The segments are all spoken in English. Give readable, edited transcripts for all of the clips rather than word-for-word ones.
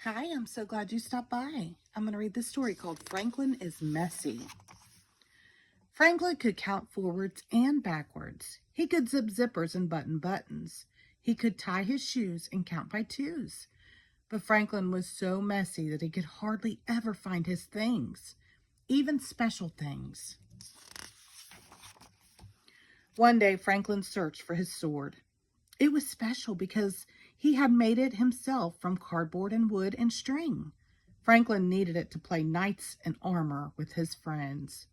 Hi, I'm so glad you stopped by. I'm going to read this story called Franklin is Messy. Franklin could count forwards and backwards. He could zip zippers and button buttons. He could tie his shoes and count by twos. But Franklin was so messy that he could hardly ever find his things, even special things. One day, Franklin searched for his sword. It was special because he had made it himself from cardboard and wood and string. Franklin needed it to play knights in armor with his friends.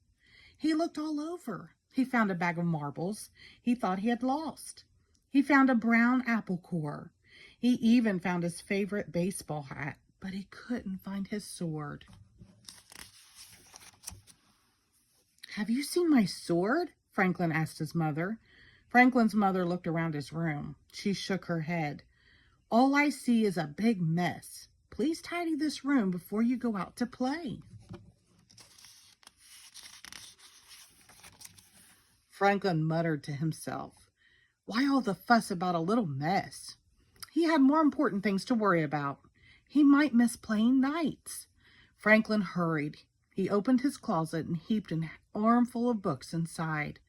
He looked all over. He found a bag of marbles he thought he had lost. He found a brown apple core. He even found his favorite baseball hat, but he couldn't find his sword. "Have you seen my sword?" Franklin asked his mother. Franklin's mother looked around his room. She shook her head. "All I see is a big mess. Please tidy this room before you go out to play." Franklin muttered to himself, "Why all the fuss about a little mess?" He had more important things to worry about. He might miss playing knights. Franklin hurried. He opened his closet and heaped an armful of books inside.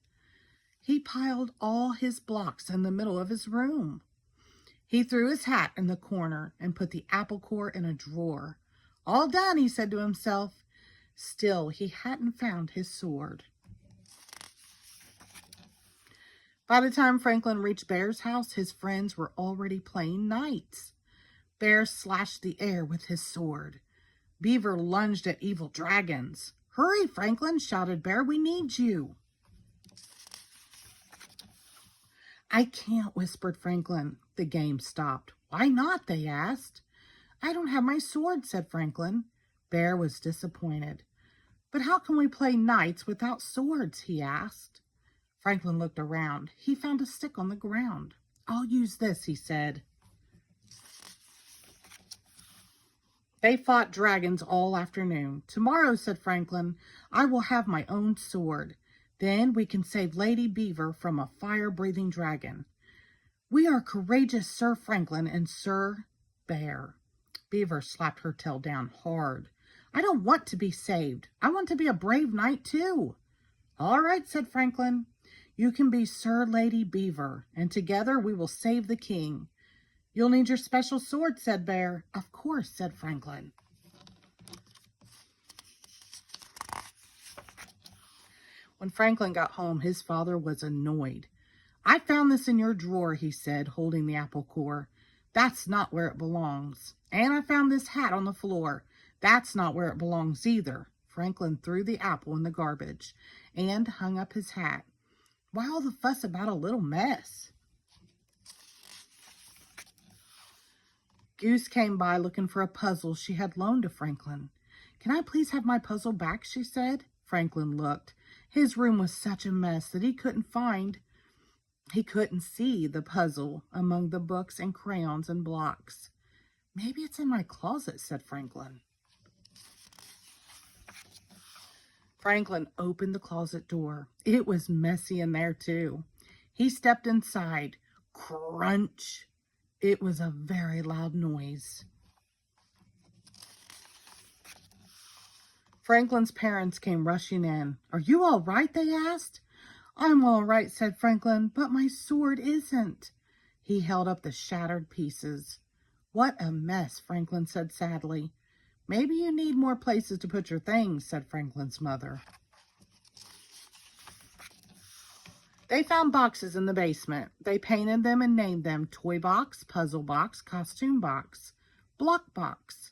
He piled all his blocks in the middle of his room. He threw his hat in the corner and put the apple core in a drawer. "All done," he said to himself. Still, he hadn't found his sword. By the time Franklin reached Bear's house, his friends were already playing knights. Bear slashed the air with his sword. Beaver lunged at evil dragons. "Hurry, Franklin," shouted Bear. "We need you." "I can't," whispered Franklin. The game stopped. "Why not?" they asked. "I don't have my sword," said Franklin. Bear was disappointed. "But how can we play knights without swords?" he asked. Franklin looked around. He found a stick on the ground. "I'll use this," he said. They fought dragons all afternoon. "Tomorrow," said Franklin, "I will have my own sword. Then we can save Lady Beaver from a fire-breathing dragon." "We are courageous, Sir Franklin and Sir Bear." Beaver slapped her tail down hard. "I don't want to be saved. I want to be a brave knight too." "All right," said Franklin. "You can be Sir Lady Beaver, and together we will save the king." "You'll need your special sword," said Bear. "Of course," said Franklin. When Franklin got home, his father was annoyed. "I found this in your drawer," he said, holding the apple core. "That's not where it belongs. And I found this hat on the floor. That's not where it belongs either." Franklin threw the apple in the garbage and hung up his hat. "Why all the fuss about a little mess?" Goose came by looking for a puzzle she had loaned to Franklin. "Can I please have my puzzle back?" she said. Franklin looked. His room was such a mess that he couldn't see the puzzle among the books and crayons and blocks. "Maybe it's in my closet," said Franklin. Franklin opened the closet door. It was messy in there too. He stepped inside. Crunch! It was a very loud noise. Franklin's parents came rushing in. "Are you all right?" they asked. "I'm all right," said Franklin, "but my sword isn't." He held up the shattered pieces. "What a mess," Franklin said sadly. "Maybe you need more places to put your things," said Franklin's mother. They found boxes in the basement. They painted them and named them Toy Box, Puzzle Box, Costume Box, Block Box.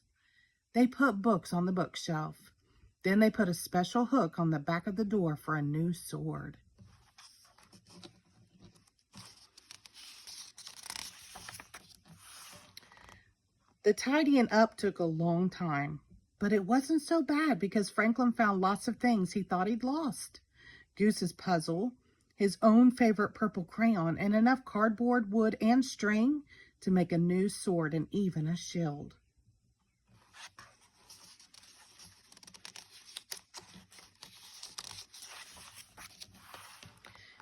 They put books on the bookshelf. Then they put a special hook on the back of the door for a new sword. The tidying up took a long time, but it wasn't so bad because Franklin found lots of things he thought he'd lost. Goose's puzzle, his own favorite purple crayon, and enough cardboard, wood, and string to make a new sword and even a shield.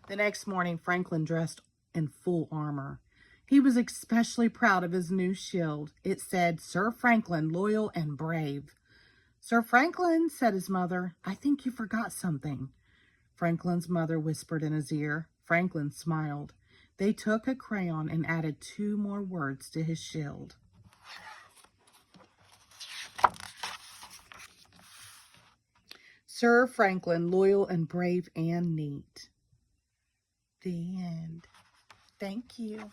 The next morning, Franklin dressed in full armor. He was especially proud of his new shield. It said, Sir Franklin, loyal and brave. Sir Franklin, said his mother, I think you forgot something. Franklin's mother whispered in his ear. Franklin smiled. They took a crayon and added 2 more words to his shield. Sir Franklin, loyal and brave and neat. The end. Thank you.